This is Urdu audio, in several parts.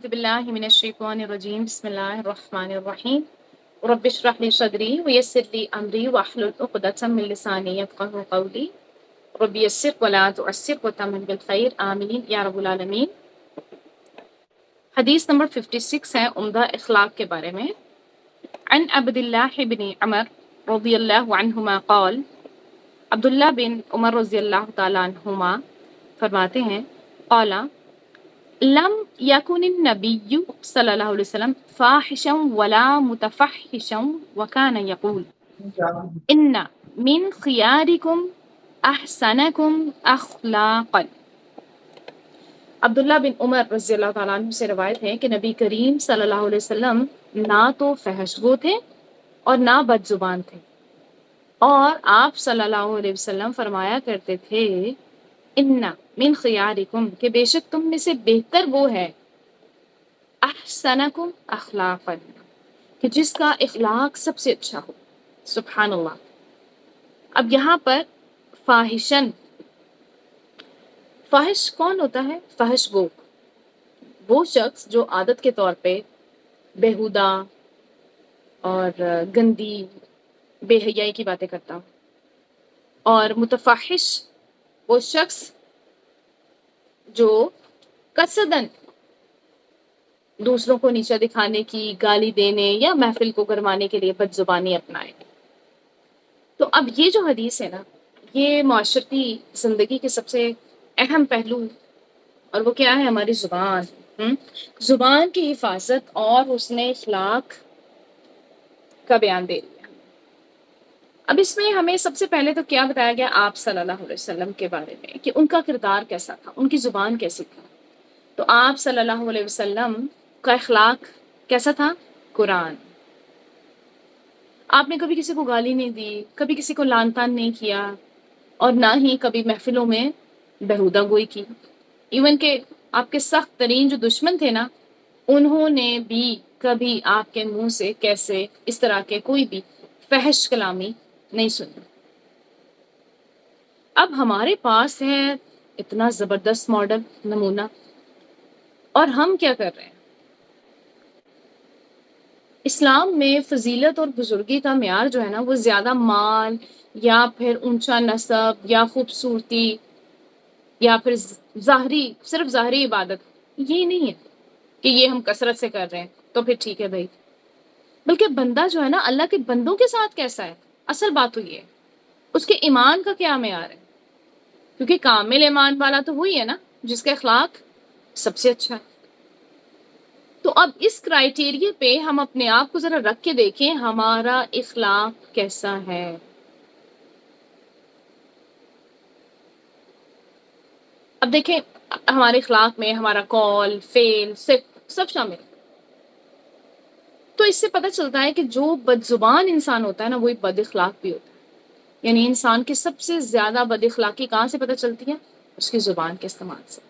أعوذ بالله من الشيطان الرجيم بسم الله الرحمن الرحيم رب اشرح لي صدري ويسر لي أمري واحلل عقدة من لساني يفقهوا قولي رب يسر ولا تعسر وتمم بالخير آمين يا رب العالمين۔ حدیث نمبر 56 ہے عمدہ اخلاق کے بارے میں۔ عن عبد الله بن عمر رضی اللہ عنہما قال، عبداللہ بن عمر رضی اللہ تعالیٰ عنہما فرماتے ہیں، قال لم يكن النبي صلی اللہ علیہ وسلم فاحشا ولا متفحشا وكان يقول ان من خياركم احسنكم اخلاقا۔ عبداللہ بن عمر رضی اللہ تعالیٰ عنہ سے روایت ہے کہ نبی کریم صلی اللہ علیہ وسلم نہ تو فحش گو تھے اور نہ بد زبان تھے، اور آپ صلی اللہ علیہ وسلم فرمایا کرتے تھے ان من خیارکم، کہ بے شک تم میں سے بہتر وہ ہے، احسنکم اخلاقا، کہ جس کا اخلاق سب سے اچھا ہو۔ سبحان اللہ۔ اب یہاں پر فاحشن، فاحش کون ہوتا ہے؟ فحش گو، وہ شخص جو عادت کے طور پہ بیہودہ اور گندی بے حیائی کی باتیں کرتا ہو، اور متفحش وہ شخص جو قصدن دوسروں کو نیچا دکھانے کی، گالی دینے یا محفل کو گرمانے کے لیے بد زبانی اپنائے۔ تو اب یہ جو حدیث ہے نا، یہ معاشرتی زندگی کے سب سے اہم پہلو، اور وہ کیا ہے؟ ہماری زبان۔ زبان کی حفاظت اور حسن اخلاق کا بیان دے رہی ہے۔ اب اس میں ہمیں سب سے پہلے تو کیا بتایا گیا آپ صلی اللہ علیہ وسلم کے بارے میں، کہ ان کا کردار کیسا تھا، ان کی زبان کیسی تھی۔ تو آپ صلی اللہ علیہ وسلم کا اخلاق کیسا تھا؟ قرآن۔ آپ نے کبھی کسی کو گالی نہیں دی، کبھی کسی کو لعن طعن نہیں کیا، اور نہ ہی کبھی محفلوں میں بیہودہ گوئی کی۔ ایون کہ آپ کے سخت ترین جو دشمن تھے نا، انہوں نے بھی کبھی آپ کے منہ سے کیسے اس طرح کے کوئی بھی فحش کلامی نہیں سنی۔ اب ہمارے پاس ہے اتنا زبردست ماڈل نمونہ، اور ہم کیا کر رہے ہیں؟ اسلام میں فضیلت اور بزرگی کا معیار جو ہے نا، وہ زیادہ مال یا پھر اونچا نسب یا خوبصورتی یا پھر ظاہری، صرف ظاہری عبادت، یہ نہیں ہے کہ یہ ہم کثرت سے کر رہے ہیں تو پھر ٹھیک ہے بھائی، بلکہ بندہ جو ہے نا اللہ کے بندوں کے ساتھ کیسا ہے، اصل بات تو یہ ہے اس کے ایمان کا کیا معیار ہے، کیونکہ کامل ایمان والا تو وہی ہے نا جس کا اخلاق سب سے اچھا ہے۔ تو اب اس کرائیٹیریا پہ ہم اپنے آپ کو ذرا رکھ کے دیکھیں ہمارا اخلاق کیسا ہے۔ اب دیکھیں ہمارے اخلاق میں ہمارا قول، فعل، صفت سب شامل ہے۔ تو اس سے پتہ چلتا ہے کہ جو بد زبان انسان ہوتا ہے نا، وہی بد اخلاق بھی ہوتا ہے۔ یعنی انسان کی سب سے زیادہ بد اخلاقی کہاں سے پتہ چلتی ہے؟ اس کی زبان کے استعمال سے۔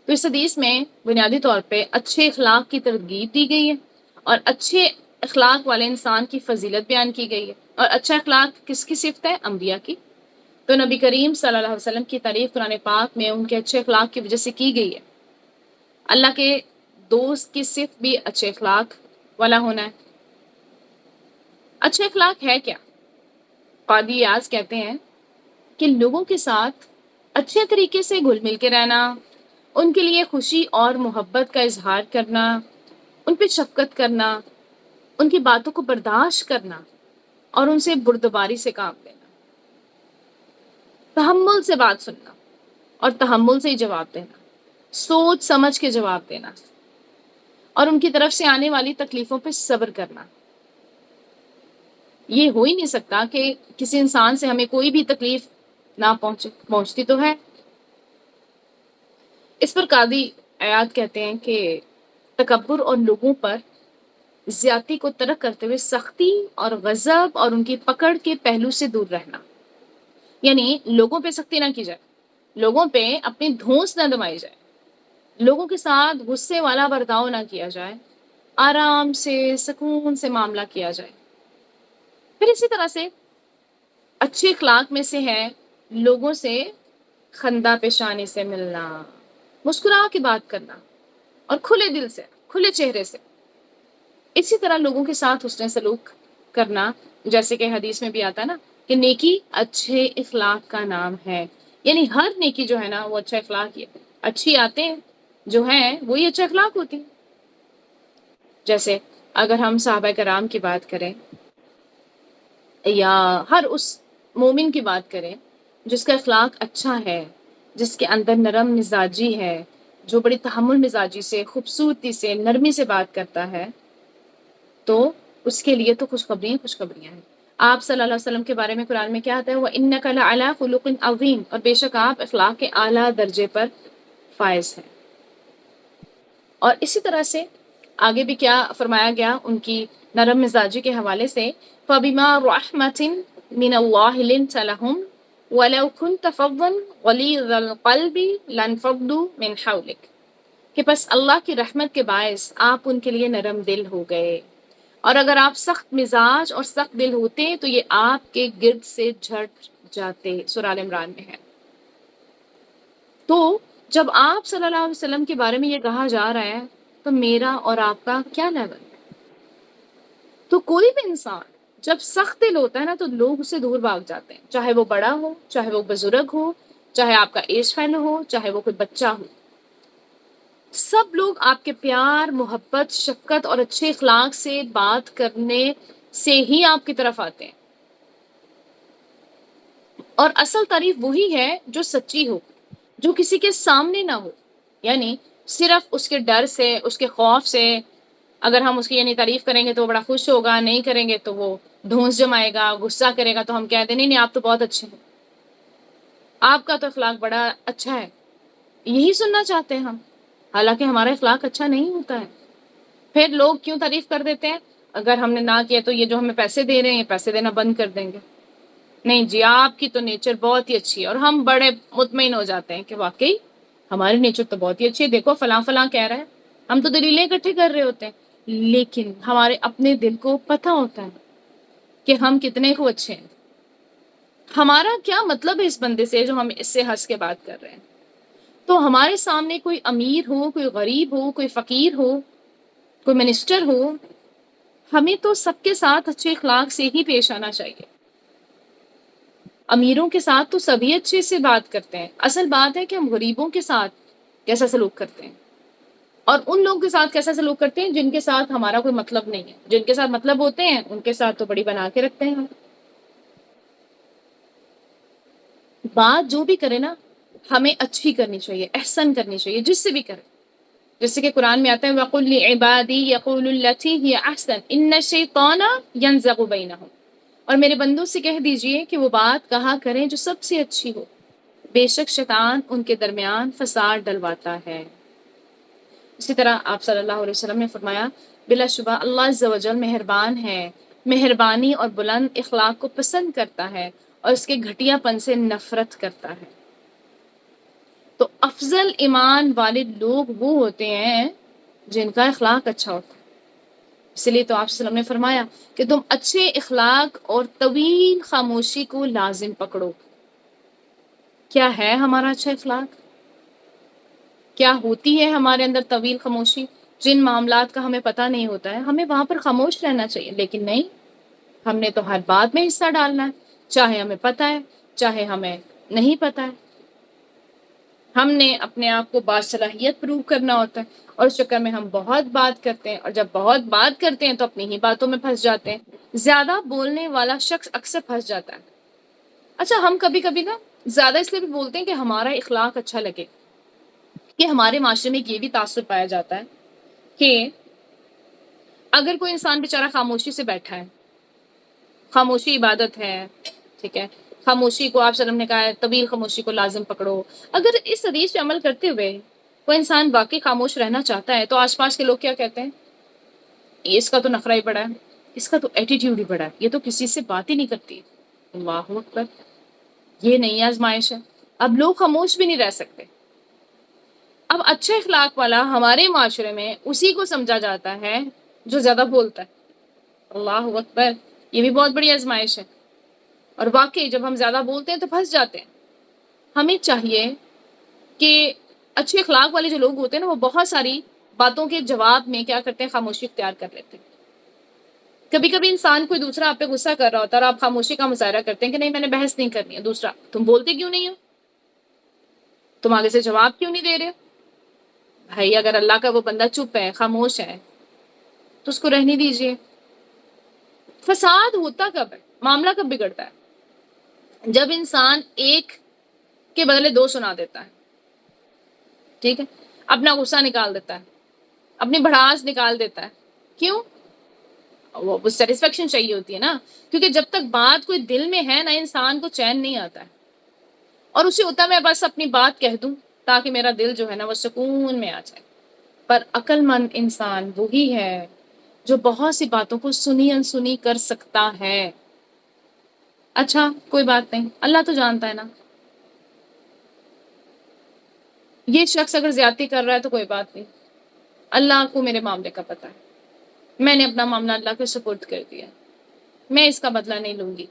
تو اس حدیث میں بنیادی طور پہ اچھے اخلاق کی ترغیب دی گئی ہے، اور اچھے اخلاق والے انسان کی فضیلت بیان کی گئی ہے۔ اور اچھا اخلاق کس کی صفت ہے؟ انبیاء کی۔ تو نبی کریم صلی اللہ علیہ وسلم کی تعریف قرآن پاک میں ان کے اچھے اخلاق کی وجہ سے کی گئی ہے۔ اللہ کے دوست کی صفت بھی اچھے اخلاق والا ہونا ہے۔ اچھے اخلاق ہے کیا؟ قاضی ایاز کہتے ہیں کہ لوگوں کے ساتھ اچھے طریقے سے گھل مل کے رہنا، ان کے لیے خوشی اور محبت کا اظہار کرنا، ان پہ شفقت کرنا، ان کی باتوں کو برداشت کرنا، اور ان سے بردباری سے کام لینا، تحمل سے بات سننا اور تحمل سے ہی جواب دینا، سوچ سمجھ کے جواب دینا، اور ان کی طرف سے آنے والی تکلیفوں پہ صبر کرنا۔ یہ ہو ہی نہیں سکتا کہ کسی انسان سے ہمیں کوئی بھی تکلیف نہ پہنچتی تو ہے۔ اس پر قاضی ایاز کہتے ہیں کہ تکبر اور لوگوں پر زیادتی کو ترک کرتے ہوئے سختی اور غضب اور ان کی پکڑ کے پہلو سے دور رہنا، یعنی لوگوں پہ سختی نہ کی جائے، لوگوں پہ اپنی دھونس نہ دمائی جائے، لوگوں کے ساتھ غصے والا برتاؤ نہ کیا جائے، آرام سے سکون سے معاملہ کیا جائے۔ پھر اسی طرح سے اچھے اخلاق میں سے ہے لوگوں سے خندہ پیشانی سے ملنا، مسکرا کے بات کرنا، اور کھلے دل سے، کھلے چہرے سے۔ اسی طرح لوگوں کے ساتھ حسن سلوک کرنا، جیسے کہ حدیث میں بھی آتا ہے نا کہ نیکی اچھے اخلاق کا نام ہے، یعنی ہر نیکی جو ہے نا وہ اچھا اخلاق ہی ہے۔ اچھی عادتیں جو ہیں وہی اچھا اخلاق ہوتی ہیں۔ جیسے اگر ہم صحابہ کرام کی بات کریں یا ہر اس مومن کی بات کریں جس کا اخلاق اچھا ہے، جس کے اندر نرم مزاجی ہے، جو بڑی تحمل مزاجی سے، خوبصورتی سے، نرمی سے بات کرتا ہے، تو اس کے لیے تو خوشخبریاں ہیں۔ آپ صلی اللہ علیہ وسلم کے بارے میں قرآن میں کیا آتا ہے؟ وَإِنَّكَ لَعَلَىٰ خُلُقٍ عَظِيمٍ، اور بے شک آپ اخلاق کے اعلیٰ درجے پر فائز ہیں۔ اور اسی طرح سے آگے بھی کیا فرمایا گیا ان کی نرم مزاجی کے حوالے سے، فَبِمَا رَحْمَةٍ مِّنَ اللَّهِ لِنتَ لَهُمْ وَلَوْ كُنتَ فَظًّا غَلِيظَ الْقَلْبِ لَانفَضُّوا مِنْ حَوْلِكَ، کہ بس اللہ کی رحمت کے باعث آپ ان کے لیے نرم دل ہو گئے، اور اگر آپ سخت مزاج اور سخت دل ہوتے تو یہ آپ کے گرد سے جھٹ جاتے۔ سورہ آل عمران میں ہے۔ تو جب آپ صلی اللہ علیہ وسلم کے بارے میں یہ کہا جا رہا ہے تو میرا اور آپ کا کیا لیول ہے؟ تو کوئی بھی انسان جب سخت دل ہوتا ہے نا تو لوگ اسے دور بھاگ جاتے ہیں، چاہے وہ بڑا ہو، چاہے وہ بزرگ ہو، چاہے آپ کا ایج فیلو ہو، چاہے وہ کوئی بچہ ہو، سب لوگ آپ کے پیار، محبت، شفقت اور اچھے اخلاق سے بات کرنے سے ہی آپ کی طرف آتے ہیں۔ اور اصل تعریف وہی ہے جو سچی ہو، جو کسی کے سامنے نہ ہو، یعنی صرف اس کے ڈر سے، اس کے خوف سے اگر ہم اس کی یعنی تعریف کریں گے تو وہ بڑا خوش ہوگا، نہیں کریں گے تو وہ ڈھونس جمائے گا، غصہ کرے گا، تو ہم کہہ دیں نہیں نہیں آپ تو بہت اچھے ہیں، آپ کا تو اخلاق بڑا اچھا ہے، یہی سننا چاہتے ہیں ہم، حالانکہ ہمارا اخلاق اچھا نہیں ہوتا ہے۔ پھر لوگ کیوں تعریف کر دیتے ہیں؟ اگر ہم نے نہ کیا تو یہ جو ہمیں پیسے دے رہے ہیں پیسے دینا بند کر دیں گے، نہیں جی آپ کی تو نیچر بہت ہی اچھی ہے، اور ہم بڑے مطمئن ہو جاتے ہیں کہ واقعی ہماری نیچر تو بہت ہی اچھی ہے، دیکھو فلاں فلاں کہہ رہا ہے، ہم تو دلیلیں اکٹھے کر رہے ہوتے ہیں، لیکن ہمارے اپنے دل کو پتہ ہوتا ہے کہ ہم کتنے کو اچھے ہیں، ہمارا کیا مطلب ہے اس بندے سے جو ہم اس سے ہنس کے بات کر رہے ہیں۔ تو ہمارے سامنے کوئی امیر ہو، کوئی غریب ہو، کوئی فقیر ہو، کوئی منسٹر ہو، ہمیں تو سب کے ساتھ اچھے اخلاق سے ہی پیش آنا چاہیے۔ امیروں کے ساتھ تو سبھی اچھے سے بات کرتے ہیں، اصل بات ہے کہ ہم غریبوں کے ساتھ کیسا سلوک کرتے ہیں، اور ان لوگوں کے ساتھ کیسا سلوک کرتے ہیں جن کے ساتھ ہمارا کوئی مطلب نہیں ہے، جن کے ساتھ مطلب ہوتے ہیں ان کے ساتھ تو بڑی بنا کے رکھتے ہیں ہم۔ بات جو بھی کرے نا ہمیں اچھی کرنی چاہیے، احسن کرنی چاہیے جس سے بھی کرے، جیسے کہ قرآن میں آتا ہے وَقُلْ لِعِبَادِي يَقُولُوا الَّتِي هِيَ أَحْسَنُ إِنَّ الشَّيْطَانَ يَنزَغُ بَيْنَهُمْ، اور میرے بندوں سے کہہ دیجئے کہ وہ بات کہا کریں جو سب سے اچھی ہو، بے شک شیطان ان کے درمیان فساد ڈلواتا ہے۔ اسی طرح آپ صلی اللہ علیہ وسلم نے فرمایا بلا شبہ اللہ عز و جل مہربان ہے، مہربانی اور بلند اخلاق کو پسند کرتا ہے اور اس کے گھٹیا پن سے نفرت کرتا ہے۔ تو افضل ایمان والے لوگ وہ ہوتے ہیں جن کا اخلاق اچھا ہوتا ہے۔ اس لیے تو آپ صلی اللہ علیہ وسلم نے فرمایا کہ تم اچھے اخلاق اور طویل خاموشی کو لازم پکڑو۔ کیا ہے ہمارا اچھا اخلاق؟ کیا ہوتی ہے ہمارے اندر طویل خاموشی؟ جن معاملات کا ہمیں پتہ نہیں ہوتا ہے ہمیں وہاں پر خاموش رہنا چاہیے، لیکن نہیں، ہم نے تو ہر بات میں حصہ ڈالنا ہے، چاہے ہمیں پتہ ہے چاہے ہمیں نہیں پتہ ہے، ہم نے اپنے آپ کو باصلاحیت پروو کرنا ہوتا ہے، اور اس چکر میں ہم بہت بات کرتے ہیں، اور جب بہت بات کرتے ہیں تو اپنی ہی باتوں میں پھنس جاتے ہیں۔ زیادہ بولنے والا شخص اکثر پھنس جاتا ہے۔ اچھا ہم کبھی کبھی نا زیادہ اس لیے بھی بولتے ہیں کہ ہمارا اخلاق اچھا لگے، کہ ہمارے معاشرے میں یہ بھی تاثر پایا جاتا ہے کہ اگر کوئی انسان بیچارہ خاموشی سے بیٹھا ہے، خاموشی عبادت ہے، ٹھیک ہے، خاموشی کو آپ صلی اللہ علیہ وسلم نے کہا ہے طویل خاموشی کو لازم پکڑو، اگر اس حدیث پہ عمل کرتے ہوئے کوئی انسان واقعی خاموش رہنا چاہتا ہے تو آس پاس کے لوگ کیا کہتے ہیں؟ اس کا تو نخرہ ہی بڑا ہے، اس کا تو ایٹیٹیوڈ ہی بڑا ہے، یہ تو کسی سے بات ہی نہیں کرتی۔ اللہ اکبر، یہ نہیں آزمائش ہے، اب لوگ خاموش بھی نہیں رہ سکتے۔ اب اچھے اخلاق والا ہمارے معاشرے میں اسی کو سمجھا جاتا ہے جو زیادہ بولتا ہے۔ اللہ اکبر، یہ بھی بہت بڑی آزمائش ہے، اور واقعی جب ہم زیادہ بولتے ہیں تو پھنس جاتے ہیں۔ ہمیں چاہیے کہ اچھے اخلاق والے جو لوگ ہوتے ہیں نا وہ بہت ساری باتوں کے جواب میں کیا کرتے ہیں؟ خاموشی اختیار کر لیتے ہیں. کبھی کبھی انسان کوئی دوسرا آپ پہ غصہ کر رہا ہوتا ہے اور آپ خاموشی کا مظاہرہ کرتے ہیں کہ نہیں میں نے بحث نہیں کرنی ہے. دوسرا تم بولتے کیوں نہیں ہو؟ تم آگے سے جواب کیوں نہیں دے رہے ہو؟ بھائی اگر اللہ کا وہ بندہ چپ ہے، خاموش ہے، تو اس کو رہنے دیجئے. فساد ہوتا کب ہے؟ معاملہ کب بگڑتا ہے؟ جب انسان ایک کے بدلے دو سنا دیتا ہے. ٹھیک ہے، اپنا غصہ نکال دیتا ہے، اپنی بھڑاس نکال دیتا ہے. کیوں؟ وہ سیٹسفیکشن چاہیے ہوتی ہے نا. کیونکہ جب تک بات کوئی دل میں ہے نا، انسان کو چین نہیں آتا ہے، اور اسے ہوتا ہے میں بس اپنی بات کہہ دوں تاکہ میرا دل جو ہے نا وہ سکون میں آ جائے. پر عقل مند انسان وہی ہے جو بہت سی باتوں کو سنی انسنی کر سکتا ہے. اچھا کوئی بات نہیں، اللہ تو جانتا ہے نا. یہ شخص اگر زیادتی کر رہا ہے تو کوئی بات نہیں، اللہ کو میرے معاملے کا پتہ ہے. میں نے اپنا معاملہ اللہ کے سپرد کر دیا، میں اس کا بدلہ نہیں لوں گی،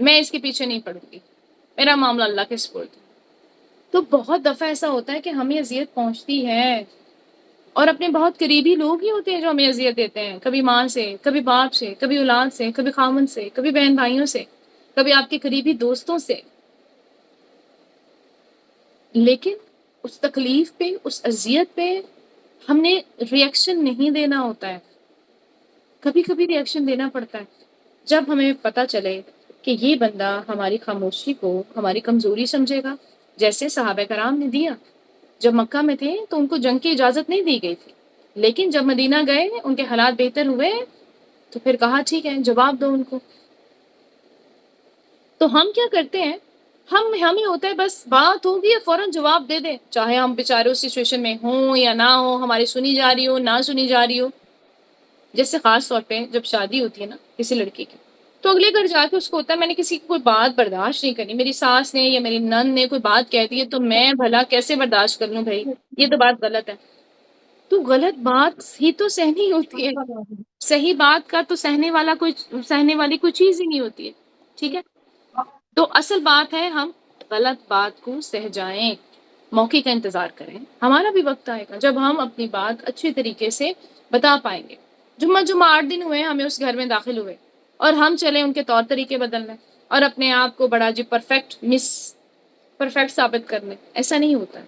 میں اس کے پیچھے نہیں پڑوں گی، میرا معاملہ اللہ کے سپرد. تو بہت دفعہ ایسا ہوتا ہے کہ ہمیں اذیت پہنچتی ہے، اور اپنے بہت قریبی لوگ ہی ہوتے ہیں جو ہمیں اذیت دیتے ہیں. کبھی ماں سے، کبھی باپ سے، کبھی اولاد سے، کبھی خامن سے، کبھی بہن بھائیوں سے، کبھی آپ کے قریبی دوستوں سے. لیکن اس تکلیف پہ، اس اذیت پہ ہم نے ریئیکشن نہیں دینا ہوتا ہے. کبھی کبھی ریئیکشن دینا پڑتا ہے جب ہمیں پتہ چلے کہ یہ بندہ ہماری خاموشی کو ہماری کمزوری سمجھے گا. جیسے صحابہ کرام نے دیا. جب مکہ میں تھے تو ان کو جنگ کی اجازت نہیں دی گئی تھی، لیکن جب مدینہ گئے ان کے حالات بہتر ہوئے تو پھر کہا ٹھیک ہے جواب دو ان کو. تو ہم کیا کرتے ہیں؟ ہمیں ہوتا ہے بس بات ہوگی یا فوراً جواب دے دیں، چاہے ہم بیچارے اس سچویشن میں ہوں یا نہ ہو، ہماری سنی جا رہی ہو نہ سنی جا رہی ہو. جیسے خاص طور پہ جب شادی ہوتی ہے نا کسی لڑکی کی، تو اگلے گھر جا کے اس کو ہوتا ہے میں نے کسی کی کوئی بات برداشت نہیں کرنی. میری ساس نے یا میری نند نے کوئی بات کہہ دی ہے تو میں بھلا کیسے برداشت کر لوں؟ بھائی یہ تو بات غلط ہے. تو غلط بات ہی تو سہنی ہوتی ہے، صحیح بات کا تو سہنے والی کوئی چیز ہی نہیں ہوتی ہے. ٹھیک ہے، تو اصل بات ہے ہم غلط بات کو سہ جائیں، موقع کا انتظار کریں. ہمارا بھی وقت آئے گا جب ہم اپنی بات اچھے طریقے سے بتا پائیں گے. جمعہ 8 دن ہوئے ہمیں اس گھر میں داخل ہوئے، اور ہم چلے ان کے طور طریقے بدلنے اور اپنے آپ کو بڑا پرفیکٹ ثابت کرنے. ایسا نہیں ہوتا ہے.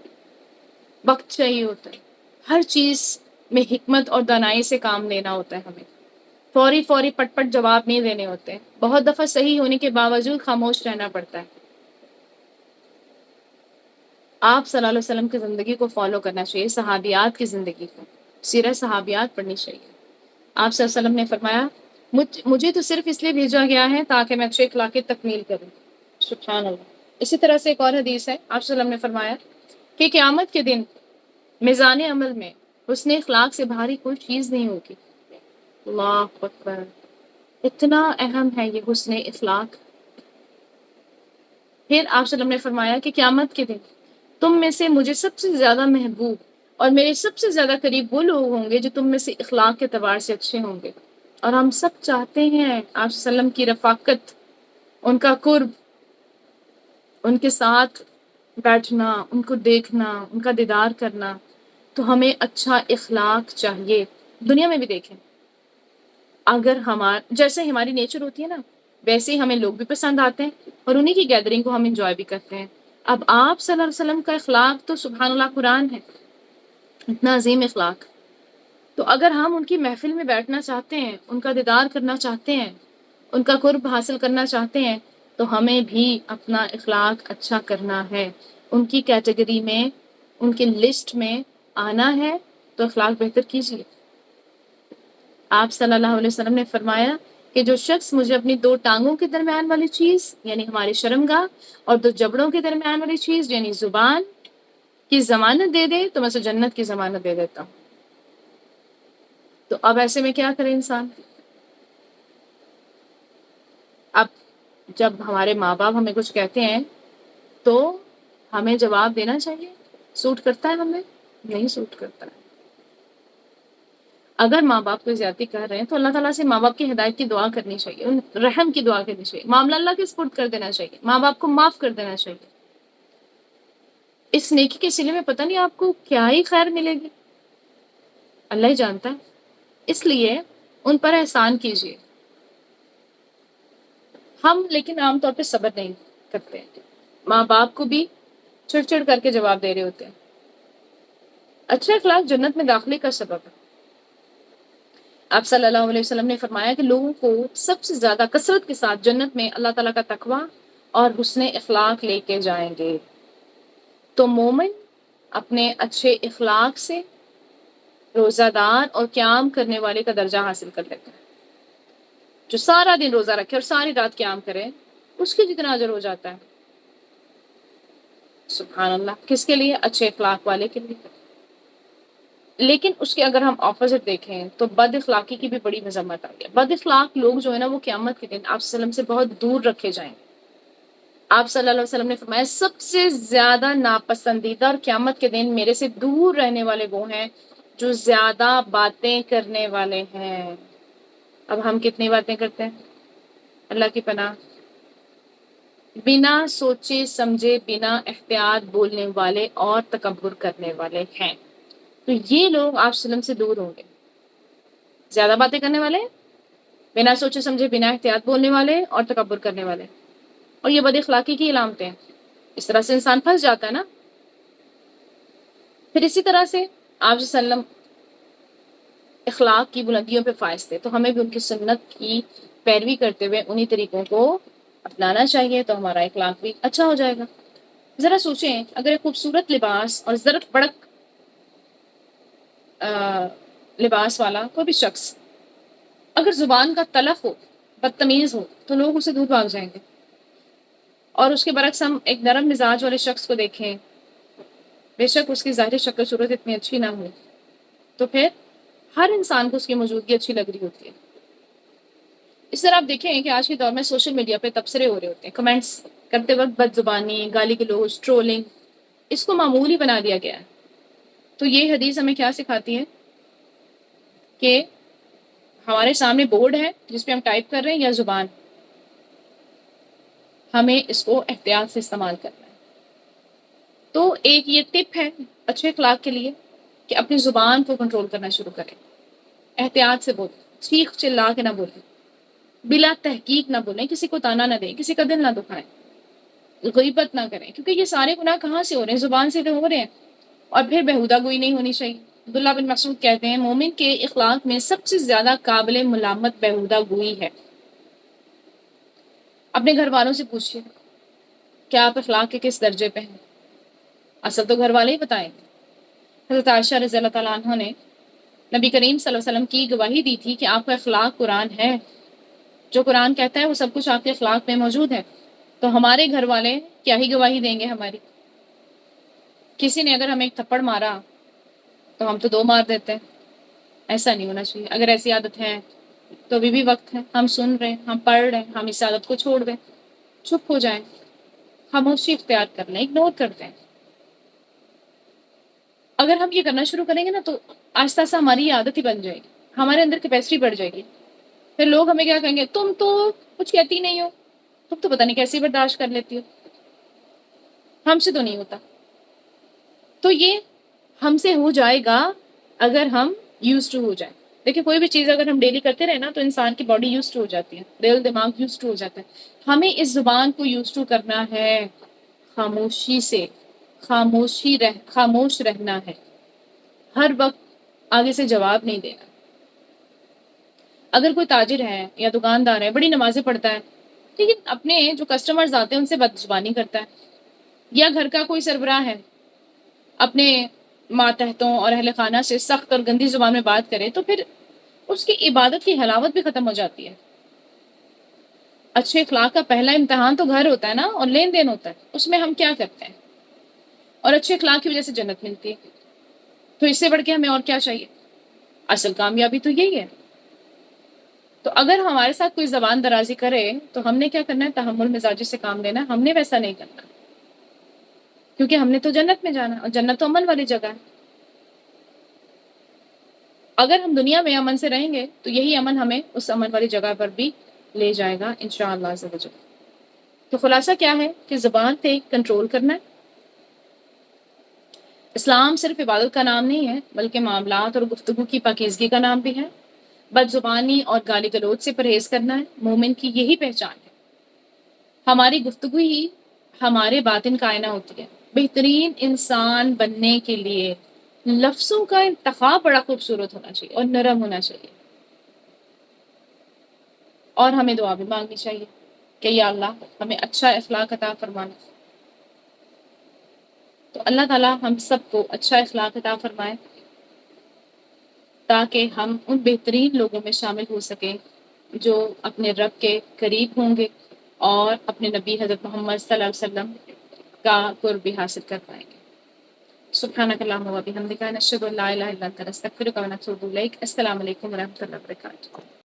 وقت چاہیے ہوتا ہے، ہر چیز میں حکمت اور دانائی سے کام لینا ہوتا ہے. ہمیں فوری پٹ پٹ جواب نہیں دینے ہوتے. بہت دفعہ صحیح ہونے کے باوجود خاموش رہنا پڑتا ہے. آپ صلی اللہ علیہ وسلم کی زندگی کو فالو کرنا چاہیے، صحابیات کی زندگی کو، سیرت صحابیات پڑھنی چاہیے. آپ صلی اللہ علیہ وسلم نے فرمایا مجھے تو صرف اس لیے بھیجا گیا ہے تاکہ میں اچھے اخلاق کی تکمیل کروں. سبحان اللہ. اسی طرح سے ایک اور حدیث ہے، آپ صلی اللہ علیہ وسلم نے فرمایا کہ قیامت کے دن میزان عمل میں حسن اخلاق سے بھاری کوئی چیز نہیں ہوگی. اللہ اکبر، اتنا اہم ہے یہ حسن اخلاق. پھر آپ صلی اللہ علیہ وسلم نے فرمایا کہ قیامت کے دن تم میں سے مجھے سب سے زیادہ محبوب اور میرے سب سے زیادہ قریب وہ لوگ ہوں گے جو تم میں سے اخلاق کے اعتبار سے اچھے ہوں گے. اور ہم سب چاہتے ہیں آپ صلی اللہ علیہ وسلم کی رفاقت، ان کا قرب، ان کے ساتھ بیٹھنا، ان کو دیکھنا، ان کا دیدار کرنا. تو ہمیں اچھا اخلاق چاہیے. دنیا میں بھی دیکھیں، اگر جیسے ہماری نیچر ہوتی ہے نا، ویسے ہی ہمیں لوگ بھی پسند آتے ہیں اور انہی کی گیدرنگ کو ہم انجوائے بھی کرتے ہیں. اب آپ صلی اللہ علیہ وسلم کا اخلاق تو سبحان اللہ قرآن ہے، اتنا عظیم اخلاق. تو اگر ہم ان کی محفل میں بیٹھنا چاہتے ہیں، ان کا دیدار کرنا چاہتے ہیں، ان کا قرب حاصل کرنا چاہتے ہیں، تو ہمیں بھی اپنا اخلاق اچھا کرنا ہے. ان کی کیٹیگری میں، ان کی لسٹ میں آنا ہے تو اخلاق بہتر کیجیے. آپ صلی اللہ علیہ وسلم نے فرمایا کہ جو شخص مجھے اپنی 2 ٹانگوں کے درمیان والی چیز یعنی ہماری شرمگاہ اور 2 جبڑوں کے درمیان والی چیز یعنی زبان کی ضمانت دے دے تو میں اسے جنت کی ضمانت دے دیتا ہوں. تو اب ایسے میں کیا کرے انسان؟ اب جب ہمارے ماں باپ ہمیں کچھ کہتے ہیں تو ہمیں جواب دینا چاہیے. سوٹ کرتا ہے ہمیں؟ نہیں سوٹ کرتا ہے. اگر ماں باپ کو زیادتی کر رہے ہیں تو اللہ تعالیٰ سے ماں باپ کی ہدایت کی دعا کرنی چاہیے، ان رحم کی دعا کرنی چاہیے، معاملہ اللہ کے سپرد کر دینا چاہیے، ماں باپ کو معاف کر دینا چاہیے. اس نیکی کے سلے میں پتہ نہیں آپ کو کیا ہی خیر ملے گی. اللہ ہی جانتا ہے، اس لیے ان پر احسان کیجیے۔ ہم لیکن عام طور پہ صبر نہیں کرتے، ماں باپ کو بھی چڑ چڑ کر کے جواب دے رہے ہوتے ہیں۔ اچھا اخلاق جنت میں داخلے کا سبب ہے۔ آپ صلی اللہ علیہ وسلم نے فرمایا کہ لوگوں کو سب سے زیادہ کثرت کے ساتھ جنت میں اللہ تعالیٰ کا تقویٰ اور حسن اخلاق لے کے جائیں گے۔ تو مومن اپنے اچھے اخلاق سے روزہ دار اور قیام کرنے والے کا درجہ حاصل کر لیتا ہے۔ جو سارا دن روزہ رکھے اور ساری رات قیام کرے، اس کے جتنا اجر ہو جاتا ہے۔ سبحان اللہ، کس کے لیے؟ اچھے اخلاق والے کے لیے۔ لیکن اس کے اگر ہم اپوزٹ دیکھیں تو بد اخلاقی کی بھی بڑی مذمت آئی ہے۔ بد اخلاق لوگ جو ہے نا وہ قیامت کے دن آپ صلی اللہ علیہ وسلم سے بہت دور رکھے جائیں گے۔ آپ صلی اللہ علیہ وسلم نے فرمایا سب سے زیادہ ناپسندیدہ اور قیامت کے دن میرے سے دور رہنے والے وہ ہیں جو زیادہ باتیں کرنے والے ہیں۔ اب ہم کتنی باتیں کرتے ہیں؟ اللہ کی پناہ۔ بنا سوچے سمجھے بنا احتیاط بولنے والے اور تکبر کرنے والے ہیں۔ تو یہ لوگ آپ صلی اللہ علیہ وسلم سے دور ہوں گے۔ زیادہ باتیں کرنے والے، بنا سوچے سمجھے بنا احتیاط بولنے والے اور تکبر کرنے والے، اور یہ بد اخلاقی کی علامتیں ہیں۔ اس طرح سے انسان پھنس جاتا ہے نا۔ پھر اسی طرح سے آپ صلی اللہ علیہ وسلم اخلاق کی بلندیوں پہ فائز تھے، تو ہمیں بھی ان کی سنت کی پیروی کرتے ہوئے انہی طریقوں کو اپنانا چاہیے، تو ہمارا اخلاق بھی اچھا ہو جائے گا۔ ذرا سوچیں، اگر ایک خوبصورت لباس اور زرق بڑک لباس والا کوئی بھی شخص اگر زبان کا تلف ہو، بدتمیز ہو، تو لوگ اسے دور بھاگ جائیں گے۔ اور اس کے برعکس ہم ایک نرم مزاج والے شخص کو دیکھیں، بے شک اس کی ظاہری شکل صورت اتنی اچھی نہ ہو، تو پھر ہر انسان کو اس کی موجودگی اچھی لگ رہی ہوتی ہے۔ اس طرح آپ دیکھیں کہ آج کے دور میں سوشل میڈیا پہ تبصرے ہو رہے ہوتے ہیں، کمنٹس کرتے وقت بد زبانی، گالی گلوچ، ٹرولنگ، اس کو معمولی بنا دیا گیا ہے۔ تو یہ حدیث ہمیں کیا سکھاتی ہے کہ ہمارے سامنے بورڈ ہے جس پہ ہم ٹائپ کر رہے ہیں یا زبان، ہمیں اس کو احتیاط سے استعمال کرنا ہے۔ تو ایک یہ ٹپ ہے اچھے اخلاق کے لیے کہ اپنی زبان کو کنٹرول کرنا شروع کریں، احتیاط سے بولیں، چیخ چلا کے نہ بولیں، بلا تحقیق نہ بولیں، کسی کو تانا نہ دیں، کسی کا دل نہ دکھائیں، غیبت نہ کریں، کیونکہ یہ سارے گناہ کہاں سے ہو رہے ہیں؟ زبان سے تو ہو رہے ہیں۔ اور پھر بہودہ گوئی نہیں ہونی چاہیے۔ عبداللہ بن مسعود کہتے ہیں مومن کے اخلاق میں سب سے زیادہ قابل ملامت بہودہ گوئی ہے۔ اپنے گھر والوں سے پوچھیے کیا آپ اخلاق کے کس درجے پہ ہیں؟ اصل تو گھر والے ہی بتائیں گے۔ حضرت عائشہ رضی اللہ تعالیٰ عنہ نے نبی کریم صلی اللہ علیہ وسلم کی گواہی دی تھی کہ آپ کا اخلاق قرآن ہے، جو قرآن کہتا ہے وہ سب کچھ آپ کے اخلاق میں موجود ہے۔ تو ہمارے گھر والے کیا ہی گواہی دیں گے ہماری؟ کسی نے اگر ہمیں ایک تھپڑ مارا تو ہم تو دو مار دیتے ہیں، ایسا نہیں ہونا چاہیے۔ اگر ایسی عادت ہے تو ابھی بھی وقت ہے، ہم سن رہے ہیں، ہم پڑھ رہے ہیں، ہم اس عادت کو چھوڑ دیں، چپ ہو جائیں، خاموشی اختیار کر لیں، اگنور کر دیں۔ اگر ہم یہ کرنا شروع کریں گے نا تو آہستہ آہستہ ہماری یہ عادت ہی بن جائے گی، ہمارے اندر کیپیسٹی بڑھ جائے گی۔ پھر لوگ ہمیں کیا کہیں گے؟ تم تو کچھ کہتی نہیں ہو، تم تو پتہ نہیں کیسے برداشت کر لیتی ہو، ہم سے تو نہیں ہوتا۔ تو یہ ہم سے ہو جائے گا اگر ہم یوز ٹو ہو جائیں۔ دیکھیں کوئی بھی چیز اگر ہم ڈیلی کرتے رہے نا تو انسان کی باڈی یوز ٹو ہو جاتی ہے، دل دماغ یوز ٹو ہو جاتا ہے۔ ہمیں اس زبان کو یوز ٹو کرنا ہے، خاموشی سے، خاموش رہنا ہے، ہر وقت آگے سے جواب نہیں دینا۔ اگر کوئی تاجر ہے یا دکاندار ہے، بڑی نمازیں پڑھتا ہے، لیکن اپنے جو کسٹمرز آتے ہیں ان سے بد زبانی کرتا ہے، یا گھر کا کوئی سربراہ ہے اپنے ماتحتوں اور اہل خانہ سے سخت اور گندی زبان میں بات کرے، تو پھر اس کی عبادت کی حلاوت بھی ختم ہو جاتی ہے۔ اچھے اخلاق کا پہلا امتحان تو گھر ہوتا ہے نا، اور لین دین ہوتا ہے، اس میں ہم کیا کرتے ہیں، اور اچھے اخلاق کی وجہ سے جنت ملتی ہے۔ تو اس سے بڑھ کے ہمیں اور کیا چاہیے؟ اصل کامیابی تو یہی ہے۔ تو اگر ہمارے ساتھ کوئی زبان درازی کرے تو ہم نے کیا کرنا ہے؟ تحمل مزاجی سے کام لینا، ہم نے ویسا نہیں کرنا، کیونکہ ہم نے تو جنت میں جانا، اور جنت تو امن والی جگہ ہے۔ اگر ہم دنیا میں امن سے رہیں گے تو یہی امن ہمیں اس امن والی جگہ پر بھی لے جائے گا انشاءاللہ عز و جل۔ تو خلاصہ کیا ہے کہ زبان پہ کنٹرول کرنا ہے، اسلام صرف عبادت کا نام نہیں ہے بلکہ معاملات اور گفتگو کی پاکیزگی کا نام بھی ہے۔ بد زبانی اور گالی گلوچ سے پرہیز کرنا ہے مومن کی یہی پہچان ہے۔ ہماری گفتگو ہی ہمارے باطن کا آئینہ ہوتی ہے۔ بہترین انسان بننے کے لیے لفظوں کا انتخاب بڑا خوبصورت ہونا چاہیے اور نرم ہونا چاہیے، اور ہمیں دعا بھی مانگنی چاہیے کہ یا اللہ ہمیں اچھا اخلاق عطا فرمانا۔ تو اللہ تعالیٰ ہم سب کو اچھا اخلاق عطا فرمائے تاکہ ہم ان بہترین لوگوں میں شامل ہو سکیں جو اپنے رب کے قریب ہوں گے اور اپنے نبی حضرت محمد صلی اللہ علیہ وسلم کا قرب حاصل کر پائیں گے۔ سبحانک اللہم و بحمدک، نشہد ان لا الہ الا انت، نستغفرک و نتوب الیک۔ السلام علیکم ورحمۃ اللہ وبرکاتہ۔